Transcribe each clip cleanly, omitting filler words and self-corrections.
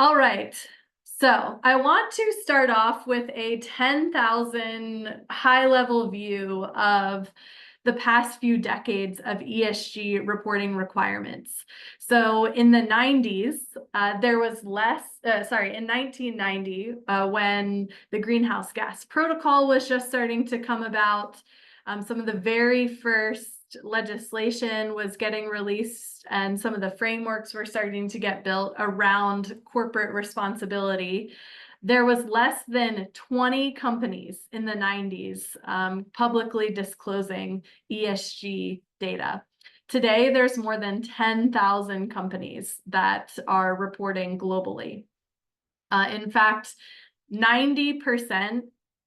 All right. So I want to start off with a 10,000 high-level view of the past few decades of ESG reporting requirements. So in the 90s, there was in 1990, when the Greenhouse Gas Protocol was just starting to come about, some of the very first legislation was getting released and some of the frameworks were starting to get built around corporate responsibility. There was less than 20 companies in the 90s publicly disclosing ESG data. Today, there's more than 10,000 companies that are reporting globally. In fact, 90%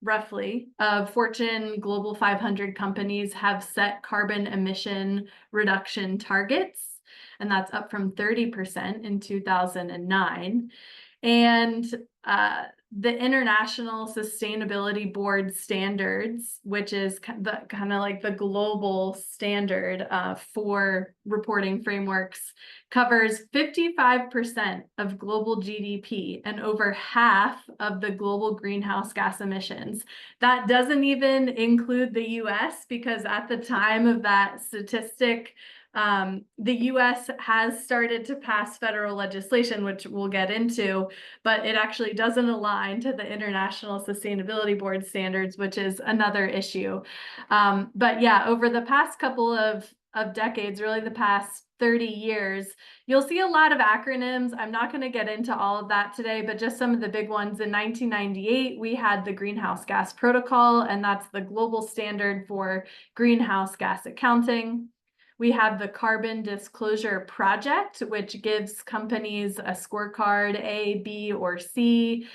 roughly of Fortune Global 500 companies have set carbon emission reduction targets, and that's up from 30% in 2009. And the International Sustainability Board standards, which is kind of like the global standard for reporting frameworks, covers 55% of global GDP and over half of the global greenhouse gas emissions. That doesn't even include the US, because at the time of that statistic, the US has started to pass federal legislation, which we'll get into, but it actually doesn't align to the International Sustainability Board standards, which is another issue. But yeah, over the past couple of decades, really the past 30 years, you'll see a lot of acronyms. I'm not going to get into all of that today, but just some of the big ones. In 1998, we had the Greenhouse Gas Protocol, and that's the global standard for greenhouse gas accounting. We have the Carbon Disclosure Project, which gives companies a scorecard, A, B, or C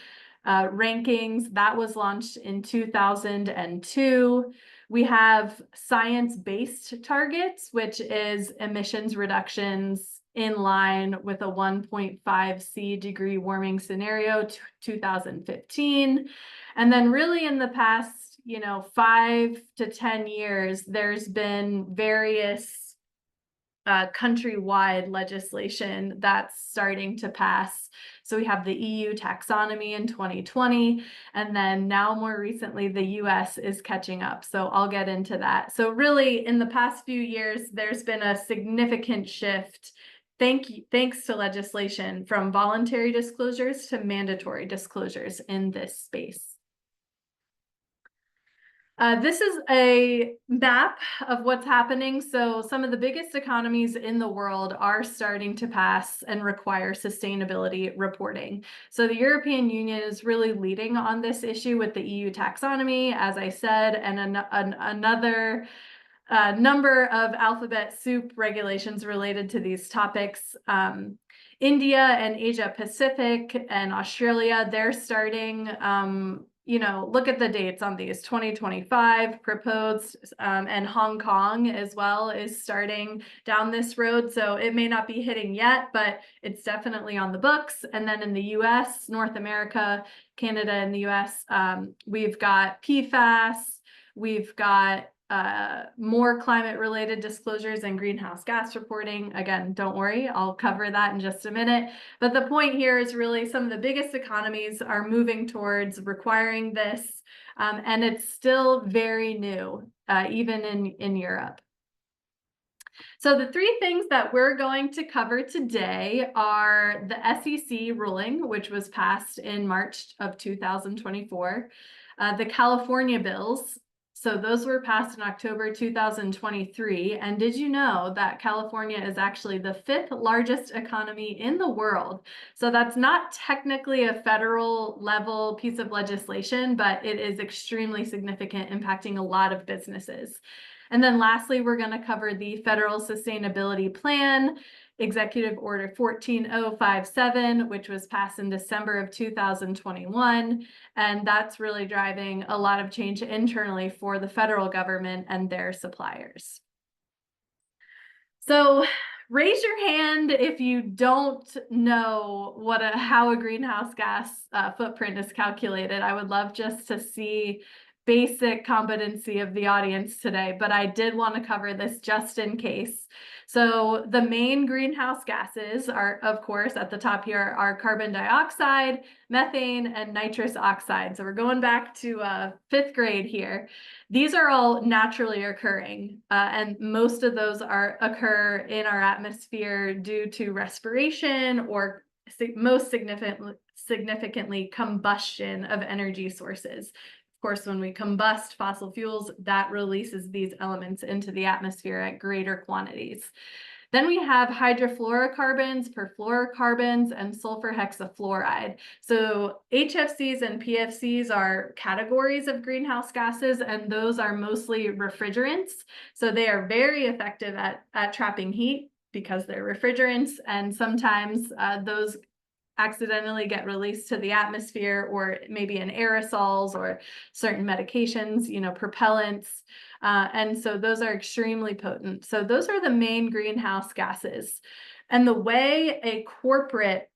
rankings. That was launched in 2002. We have science-based targets, which is emissions reductions in line with a 1.5 degree warming scenario, 2015. And then really in the past, 5 to 10 years, there's been various countrywide legislation that's starting to pass. So we have the EU taxonomy in 2020, and then now more recently, the US is catching up. So I'll get into that. So really in the past few years, there's been a significant shift thanks to legislation from voluntary disclosures to mandatory disclosures in this space. This is a map of what's happening. So some of the biggest economies in the world are starting to pass and require sustainability reporting. So the European Union is really leading on this issue with the EU taxonomy, as I said, and another number of alphabet soup regulations related to these topics. India and Asia Pacific and Australia, they're starting look at the dates on these, 2025 proposed, and Hong Kong as well is starting down this road. So it may not be hitting yet, but it's definitely on the books. And then in the US, North America, Canada and the US, we've got PFAS, we've got more climate-related disclosures and greenhouse gas reporting. Again, don't worry, I'll cover that in just a minute. But the point here is really some of the biggest economies are moving towards requiring this, and it's still very new, even in Europe. So the three things that we're going to cover today are the SEC ruling, which was passed in March of 2024, the California bills. So those were passed in October 2023. And did you know that California is actually the 5th largest economy in the world? So that's not technically a federal level piece of legislation, but it is extremely significant, impacting a lot of businesses. And then lastly, we're going to cover the Federal Sustainability Plan, Executive Order 14057, which was passed in December of 2021. And that's really driving a lot of change internally for the federal government and their suppliers. So raise your hand if you don't know how a greenhouse gas footprint is calculated. I would love just to see basic competency of the audience today, but I did want to cover this just in case. So the main greenhouse gases are, of course, at the top here are carbon dioxide, methane, and nitrous oxide. So we're going back to 5th grade here. These are all naturally occurring, and most of those occur in our atmosphere due to respiration or most significantly combustion of energy sources. Of course, when we combust fossil fuels, that releases these elements into the atmosphere at greater quantities. Then we have hydrofluorocarbons, perfluorocarbons, and sulfur hexafluoride. So HFCs and PFCs are categories of greenhouse gases, and those are mostly refrigerants. So they are very effective at trapping heat because they're refrigerants, and sometimes those accidentally get released to the atmosphere, or maybe in aerosols or certain medications, propellants. And so those are extremely potent. So those are the main greenhouse gases. And the way a corporate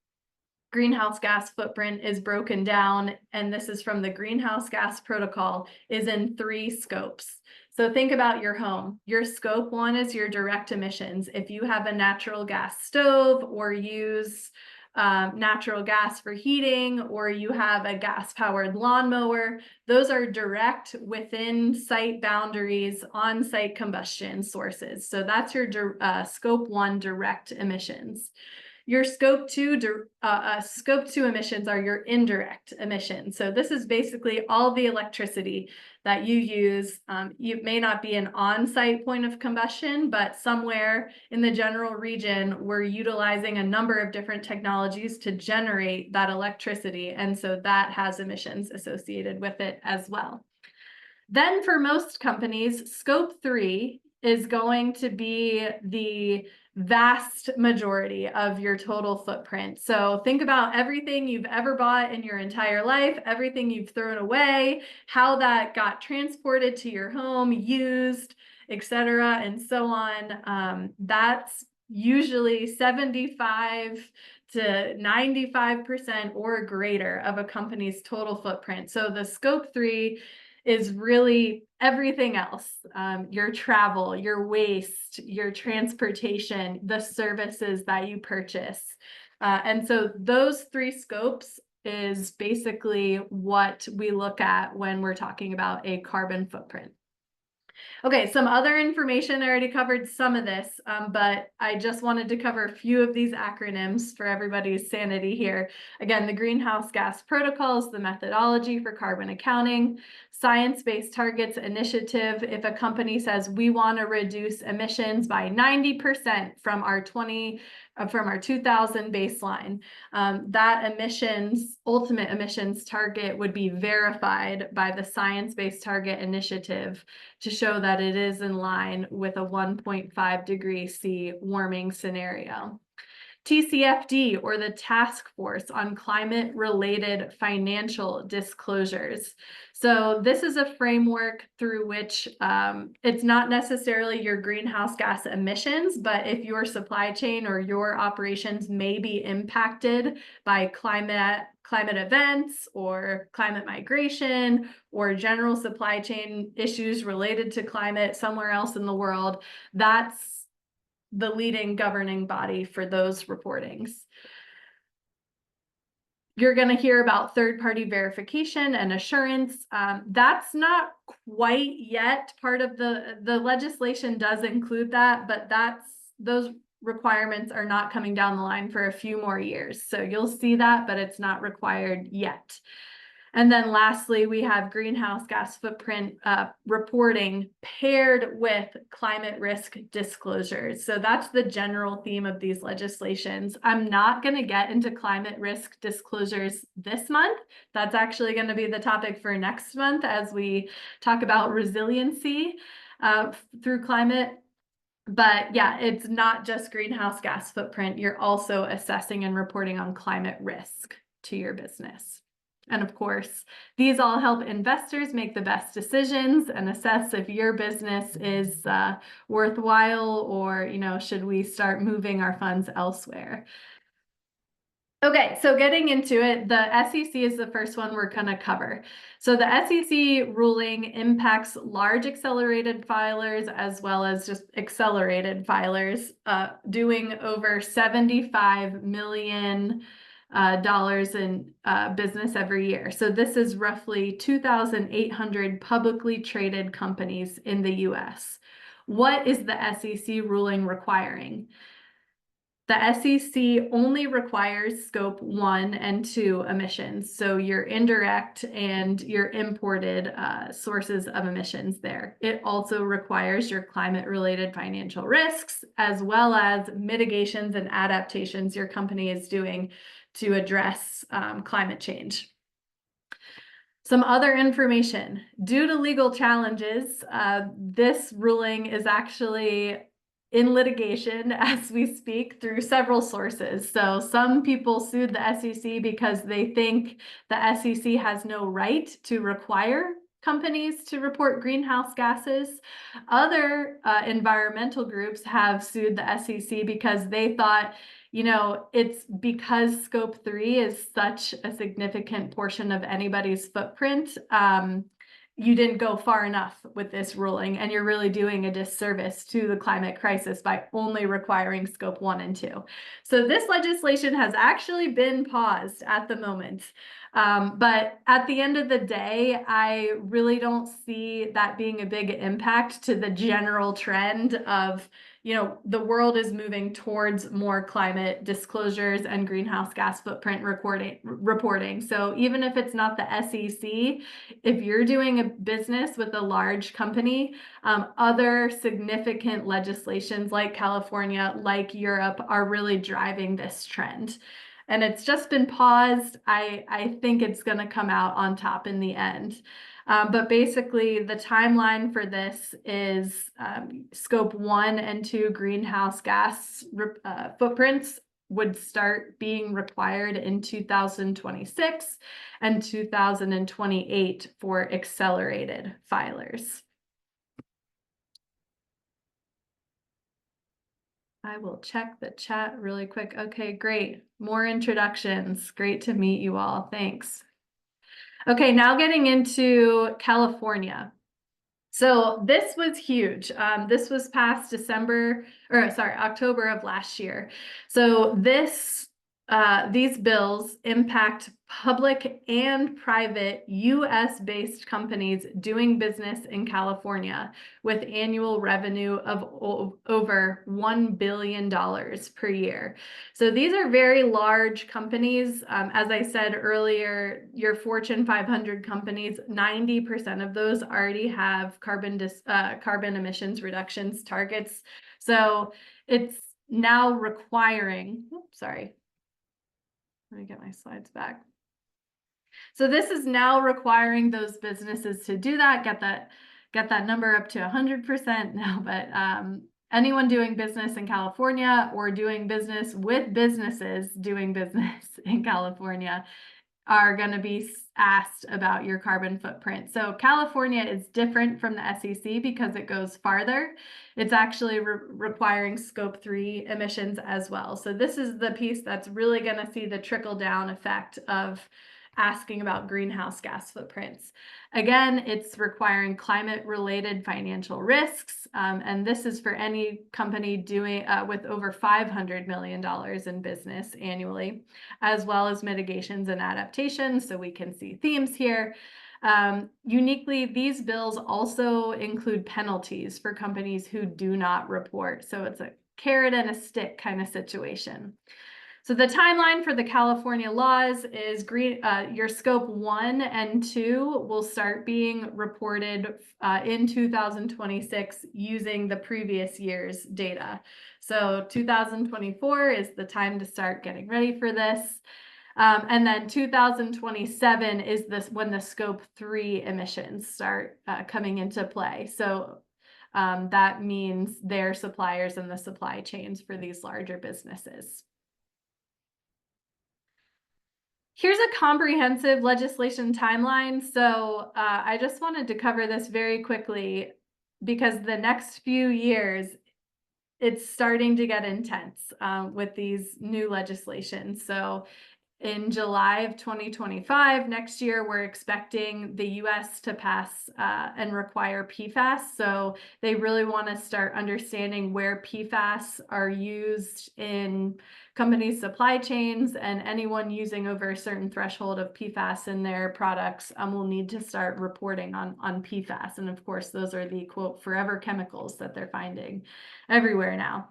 greenhouse gas footprint is broken down, and this is from the Greenhouse Gas Protocol, is in 3 scopes. So think about your home. Your scope 1 is your direct emissions. If you have a natural gas stove or use natural gas for heating, or you have a gas-powered lawnmower, those are direct within site boundaries, on-site combustion sources. So that's your scope 1 direct emissions. Your scope 2 emissions are your indirect emissions. So this is basically all the electricity that you use. You may not be an on-site point of combustion, but somewhere in the general region, we're utilizing a number of different technologies to generate that electricity. And so that has emissions associated with it as well. Then for most companies, scope 3 is going to be the vast majority of your total footprint. So think about everything you've ever bought in your entire life, everything you've thrown away, how that got transported to your home, used, etc., and so on. That's usually 75 to 95% or greater of a company's total footprint. So the scope 3 is really everything else, your travel, your waste, your transportation, the services that you purchase. And so those 3 scopes is basically what we look at when we're talking about a carbon footprint. Okay, some other information. I already covered some of this, but I just wanted to cover a few of these acronyms for everybody's sanity here. Again, the Greenhouse Gas Protocol is the methodology for carbon accounting. Science-Based Targets Initiative, if a company says we want to reduce emissions by 90% from our 2000 baseline, that ultimate emissions target would be verified by the Science-Based Target Initiative to show that it is in line with a 1.5 degrees C warming scenario. TCFD, or the Task Force on Climate-Related Financial Disclosures. So this is a framework through which it's not necessarily your greenhouse gas emissions, but if your supply chain or your operations may be impacted by climate events or climate migration or general supply chain issues related to climate somewhere else in the world, that's the leading governing body for those reportings. You're going to hear about third-party verification and assurance. That's not quite yet part of the legislation does include that, but those requirements are not coming down the line for a few more years. So you'll see that, but it's not required yet. And then lastly, we have greenhouse gas footprint reporting paired with climate risk disclosures. So that's the general theme of these legislations. I'm not going to get into climate risk disclosures this month. That's actually going to be the topic for next month as we talk about resiliency through climate. But yeah, it's not just greenhouse gas footprint. You're also assessing and reporting on climate risk to your business. And of course, these all help investors make the best decisions and assess if your business is worthwhile, or, should we start moving our funds elsewhere? Okay, so getting into it, the SEC is the first one we're going to cover. So the SEC ruling impacts large accelerated filers as well as just accelerated filers doing over $75 million in business every year. So this is roughly 2,800 publicly traded companies in the US. What is the SEC ruling requiring? The SEC only requires scope 1 and 2 emissions, so your indirect and your imported sources of emissions there. It also requires your climate-related financial risks, as well as mitigations and adaptations your company is doing to address climate change. Some other information. Due to legal challenges, this ruling is actually in litigation as we speak through several sources. So some people sued the SEC because they think the SEC has no right to require companies to report greenhouse gases. Other environmental groups have sued the SEC because they thought, you know, it's because scope 3 is such a significant portion of anybody's footprint. You didn't go far enough with this ruling, and you're really doing a disservice to the climate crisis by only requiring scope 1 and 2. So this legislation has actually been paused at the moment. But at the end of the day, I really don't see that being a big impact to the general trend of, you know, the world is moving towards more climate disclosures and greenhouse gas footprint reporting. So even if it's not the SEC, if you're doing a business with a large company, other significant legislations like California, like Europe, are really driving this trend. And it's just been paused. I think it's going to come out on top in the end. But basically, the timeline for this is scope 1 and 2 greenhouse gas footprints would start being required in 2026 and 2028 for accelerated filers. I will check the chat really quick. Okay, great. More introductions. Great to meet you all. Thanks. Okay, now getting into California. So this was huge. This was passed October of last year. So these bills impact public and private US-based companies doing business in California with annual revenue of over $1 billion per year. So these are very large companies. As I said earlier, your Fortune 500 companies, 90% of those already have carbon emissions reductions targets. So it's now requiring, sorry. Let me get my slides back. So this is now requiring those businesses to do that, get that number up to 100% now. But anyone doing business in California or doing business with businesses doing business in California are going to be asked about your carbon footprint. So California is different from the SEC because it goes farther. It's actually requiring scope 3 emissions as well. So this is the piece that's really going to see the trickle down effect of asking about greenhouse gas footprints. Again, it's requiring climate-related financial risks, and this is for any company doing with over $500 million in business annually, as well as mitigations and adaptations. So we can see themes here. Uniquely, these bills also include penalties for companies who do not report. So it's a carrot and a stick kind of situation. So the timeline for the California laws is your scope 1 and 2 will start being reported in 2026 using the previous year's data. So 2024 is the time to start getting ready for this. And then 2027 is when the scope 3 emissions start coming into play. So that means their suppliers and the supply chains for these larger businesses. Here's a comprehensive legislation timeline. So I just wanted to cover this very quickly because the next few years, it's starting to get intense with these new legislations. So In July of 2025, next year, we're expecting the US to pass and require PFAS. So they really want to start understanding where PFAS are used in companies' supply chains, and anyone using over a certain threshold of PFAS in their products will need to start reporting on PFAS. And of course, those are the quote forever chemicals that they're finding everywhere now.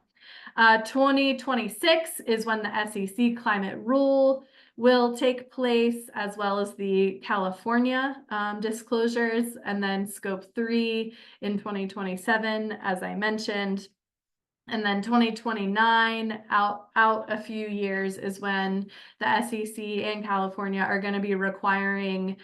2026 is when the SEC climate rule will take place, as well as the California disclosures, and then scope 3 in 2027, as I mentioned. And then 2029, out a few years, is when the SEC and California are going to be requiring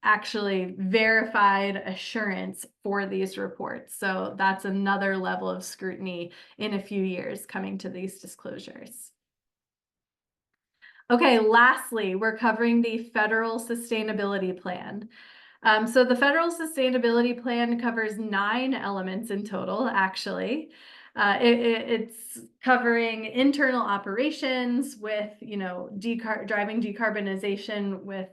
actually verified assurance for these reports. So that's another level of scrutiny in a few years coming to these disclosures. Okay, lastly, we're covering the Federal Sustainability Plan. So the Federal Sustainability Plan covers 9 elements in total, actually. It's covering internal operations with, driving decarbonization with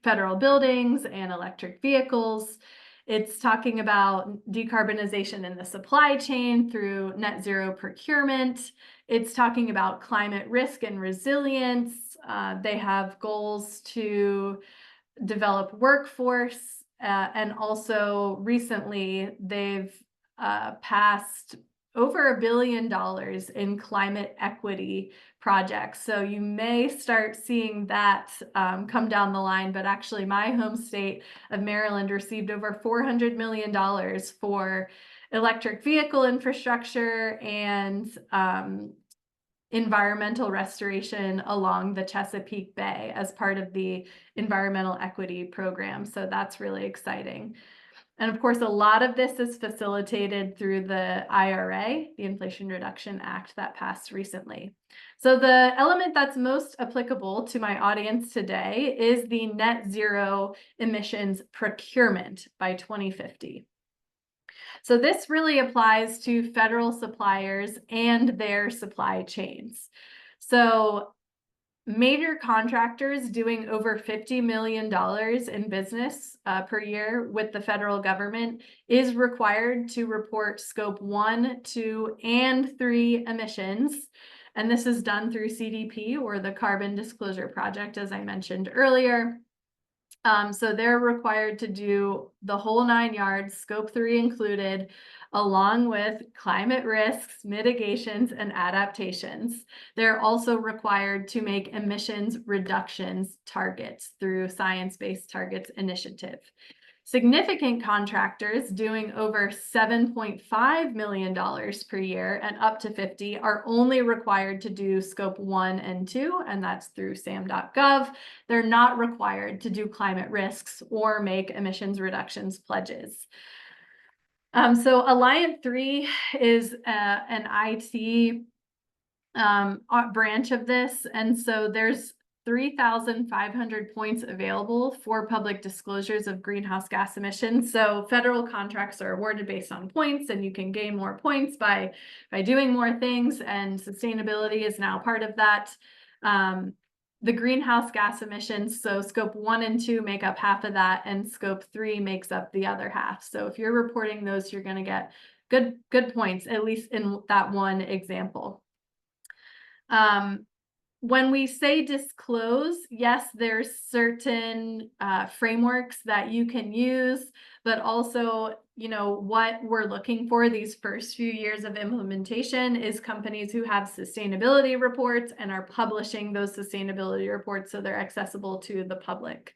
federal buildings and electric vehicles. It's talking about decarbonization in the supply chain through net zero procurement. It's talking about climate risk and resilience. They have goals to develop workforce, and also recently they've passed over $1 billion in climate equity projects. So you may start seeing that come down the line, but actually my home state of Maryland received over $400 million for electric vehicle infrastructure and environmental restoration along the Chesapeake Bay as part of the environmental equity program. So that's really exciting. And of course, a lot of this is facilitated through the IRA, the Inflation Reduction Act that passed recently. So the element that's most applicable to my audience today is the net zero emissions procurement by 2050. So this really applies to federal suppliers and their supply chains. So major contractors doing over $50 million in business per year with the federal government is required to report scope 1, 2, and 3 emissions. And this is done through CDP, or the Carbon Disclosure Project, as I mentioned earlier. So they're required to do the whole 9 yards, scope 3 included, along with climate risks, mitigations, and adaptations. They're also required to make emissions reductions targets through Science Based Targets Initiative. Significant contractors doing over $7.5 million per year and up to 50 are only required to do scope 1 and 2, and that's through SAM.gov. They're not required to do climate risks or make emissions reductions pledges. So Alliant 3 is an IT branch of this, and so there's 3,500 points available for public disclosures of greenhouse gas emissions. So federal contracts are awarded based on points, and you can gain more points by doing more things, and sustainability is now part of that. The greenhouse gas emissions, so scope 1 and 2 make up half of that, and scope 3 makes up the other half. So if you're reporting those, you're going to get good points, at least in that one example. When we say disclose, yes, there's certain frameworks that you can use, but also, what we're looking for these first few years of implementation is companies who have sustainability reports and are publishing those sustainability reports so they're accessible to the public.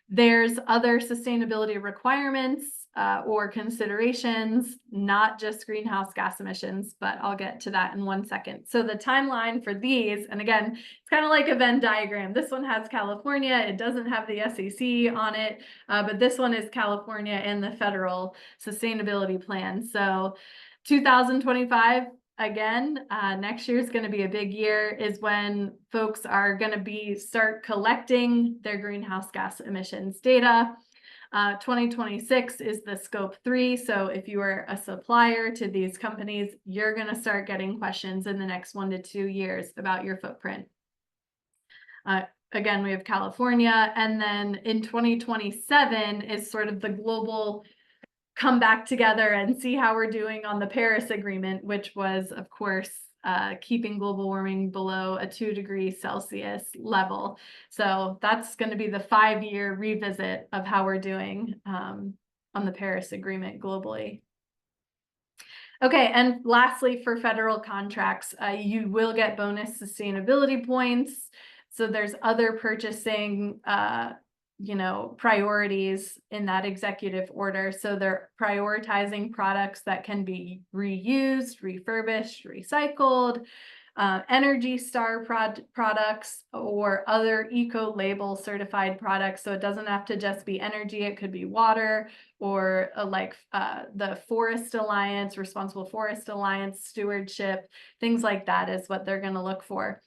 There's other sustainability requirements or considerations, not just greenhouse gas emissions, but I'll get to that in 1 second. So the timeline for these, and again, it's kind of like a Venn diagram. This one has California, it doesn't have the SEC on it, but this one is California and the federal sustainability plan. So 2025, again, next year is going to be a big year, is when folks are going to start collecting their greenhouse gas emissions data. 2026 is the scope 3. So if you are a supplier to these companies, you're going to start getting questions in the next 1 to 2 years about your footprint. Again, we have California, and then in 2027 is sort of the global come back together and see how we're doing on the Paris Agreement, which was, of course, keeping global warming below a 2°C level. So that's going to be the 5-year revisit of how we're doing on the Paris Agreement globally. Okay, and lastly, for federal contracts, you will get bonus sustainability points. So there's other purchasing priorities in that executive order. So they're prioritizing products that can be reused, refurbished, recycled, Energy Star products, or other eco-label certified products. So it doesn't have to just be energy, it could be water, or the Forest Alliance, Responsible Forest Alliance stewardship, things like that is what they're going to look for.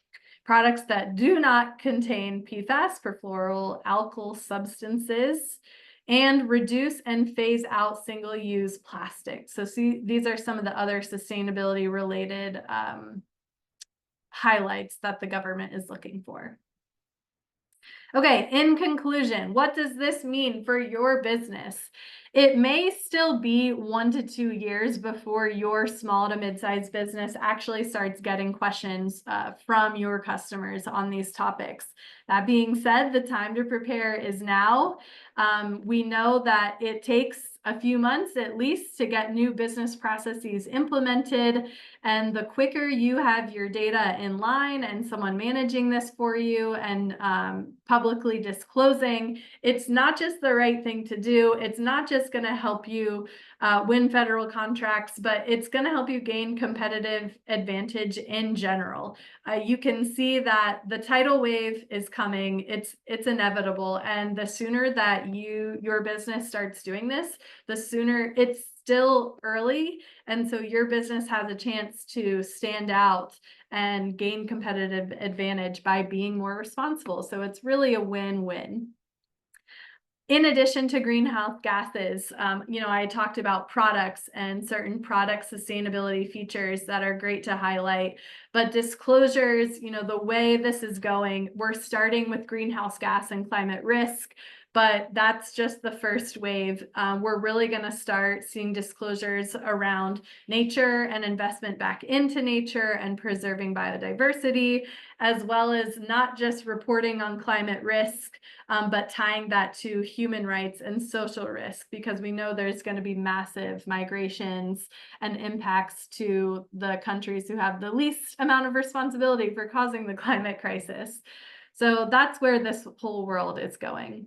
Products that do not contain PFAS, perfluoroalkyl substances, and reduce and phase out single-use plastic. So see, these are some of the other sustainability related highlights that the government is looking for. Okay, in conclusion, what does this mean for your business? It may still be 1 to 2 years before your small to mid-sized business actually starts getting questions from your customers on these topics. That being said, the time to prepare is now. We know that it takes a few months at least to get new business processes implemented. And the quicker you have your data in line and someone managing this for you and publicly disclosing, it's not just the right thing to do. It's not just going to help you win federal contracts, but it's going to help you gain competitive advantage in general. You can see that the tidal wave is coming. It's inevitable. And the sooner that your business starts doing this, the sooner. It's still early, and so your business has a chance to stand out and gain competitive advantage by being more responsible. So it's really a win-win. In addition to greenhouse gases, I talked about products and certain product sustainability features that are great to highlight, but disclosures, the way this is going, we're starting with greenhouse gas and climate risk, but that's just the first wave. We're really going to start seeing disclosures around nature and investment back into nature and preserving biodiversity, as well as not just reporting on climate risk, but tying that to human rights and social risk, because we know there's going to be massive migrations and impacts to the countries who have the least amount of responsibility for causing the climate crisis. So that's where this whole world is going.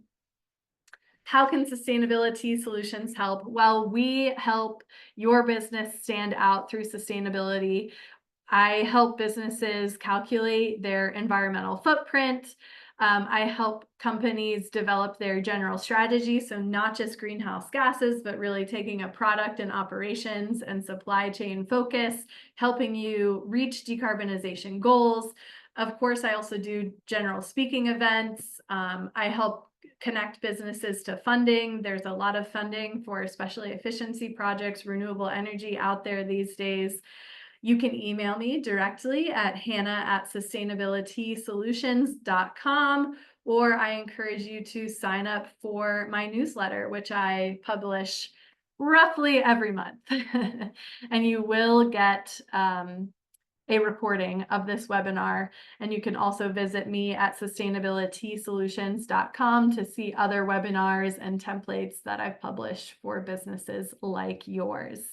How can sustainability solutions help? Well, we help your business stand out through sustainability. I help businesses calculate their environmental footprint. I help companies develop their general strategy, so not just greenhouse gases, but really taking a product and operations and supply chain focus, helping you reach decarbonization goals. Of course, I also do general speaking events. I help connect businesses to funding. There's a lot of funding for especially efficiency projects, renewable energy out there these days. You can email me directly at hannah@sustainabilitysolutions.com, or I encourage you to sign up for my newsletter, which I publish roughly every month. And you will get a recording of this webinar. And you can also visit me at sustainabilitysolutions.com to see other webinars and templates that I've published for businesses like yours.